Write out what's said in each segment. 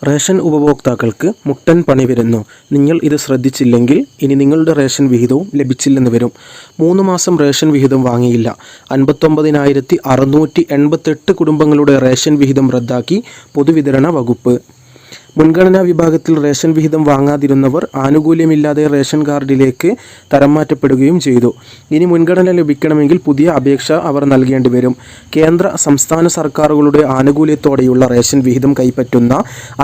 Ration ഉപഭോക്താക്കൾക്ക് മുട്ടൻ പണി വരുന്നു. നിങ്ങൾ ഇത് ശ്രദ്ധിച്ചില്ലെങ്കിൽ ഇനി നിങ്ങളുടെ റേഷൻ വിഹിതവും ലഭിച്ചില്ലെന്ന് വരും. 3 മാസം റേഷൻ വിഹിതം വാങ്ങിയില്ല. 59,688 കുടുംബങ്ങളുടെ റേഷൻ വിഹിതം റദ്ദാക്കി പൊതുവിതരണ വകുപ്പ്. മുൻഗണനാ വിഭാഗത്തിൽ റേഷൻ വിഹിതം വാങ്ങാതിരുന്നവർ ആനുകൂല്യമില്ലാതെ റേഷൻ കാർഡിലേക്ക് തരം മാറ്റപ്പെടുകയും ചെയ്തു. ഇനി മുൻഗണന ലഭിക്കണമെങ്കിൽ പുതിയ അപേക്ഷ അവർ നൽകേണ്ടി വരും. കേന്ദ്ര സംസ്ഥാന സർക്കാരുകളുടെ ആനുകൂല്യത്തോടെയുള്ള റേഷൻ വിഹിതം കൈപ്പറ്റുന്ന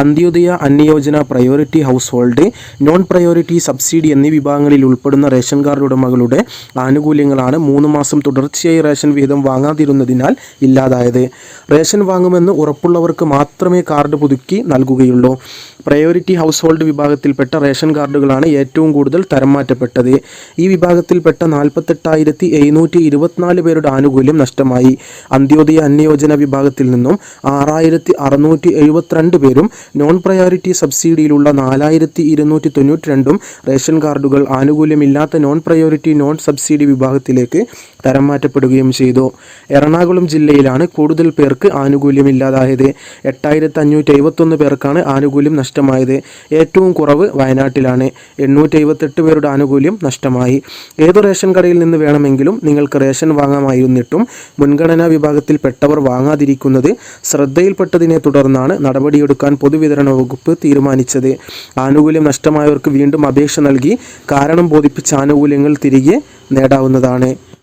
Antyodaya, Annayojana, priority household, non priority subsidy എന്നീ വിഭാഗങ്ങളിൽ ഉൾപ്പെടുന്ന റേഷൻ കാർഡ് ഉടമകളുടെ ആനുകൂല്യങ്ങളാണ് 3 മാസം തുടർച്ചയായി റേഷൻ വിഹിതം വാങ്ങാതിരുന്നതിനാൽ ഇല്ലാതായത്. റേഷൻ വാങ്ങുമെന്ന് ഉറപ്പുള്ളവർക്ക് മാത്രമേ കാർഡ് പുതുക്കി നൽകുകയുള്ളൂ. പ്രയോറിറ്റി ഹൗസ് ഹോൾഡ് വിഭാഗത്തിൽപ്പെട്ട റേഷൻ കാർഡുകളാണ് ഏറ്റവും കൂടുതൽ തരം മാറ്റപ്പെട്ടത്. ഈ വിഭാഗത്തിൽപ്പെട്ട 48,724 പേരുടെ ആനുകൂല്യം നഷ്ടമായി. അന്ത്യോദയ, അന്നയോജന വിഭാഗത്തിൽ നിന്നും 6,672 പേരും നോൺ പ്രയോറിറ്റി സബ്സിഡിയിലുള്ള 4,292 റേഷൻ കാർഡുകൾ ആനുകൂല്യമില്ലാത്ത നോൺ പ്രയോറിറ്റി, നോൺ സബ്സിഡി വിഭാഗത്തിലേക്ക് തരം മാറ്റപ്പെടുകയും ചെയ്തു. എറണാകുളം ജില്ലയിലാണ് കൂടുതൽ പേർക്ക് ആനുകൂല്യമില്ലാതായത്. 8,571 പേർക്കാണ് ആനുകൂല്യം നഷ്ടമായത്. ഏറ്റവും കുറവ് വയനാട്ടിലാണ്. 878 പേരുടെ ആനുകൂല്യം നഷ്ടമായി. ഏതു റേഷൻ കടയിൽ നിന്ന് വേണമെങ്കിലും നിങ്ങൾക്ക് റേഷൻ വാങ്ങാമായിരുന്നിട്ടും മുൻഗണനാ വിഭാഗത്തിൽപ്പെട്ടവർ വാങ്ങാതിരിക്കുന്നത് ശ്രദ്ധയിൽപ്പെട്ടതിനെ തുടർന്നാണ് നടപടിയെടുക്കാൻ പൊതുവിതരണ വകുപ്പ് തീരുമാനിച്ചത്. ആനുകൂല്യം നഷ്ടമായവർക്ക് വീണ്ടും അപേക്ഷ നൽകി കാരണം ബോധിപ്പിച്ച ആനുകൂല്യങ്ങൾ തിരികെ നേടാവുന്നതാണ്.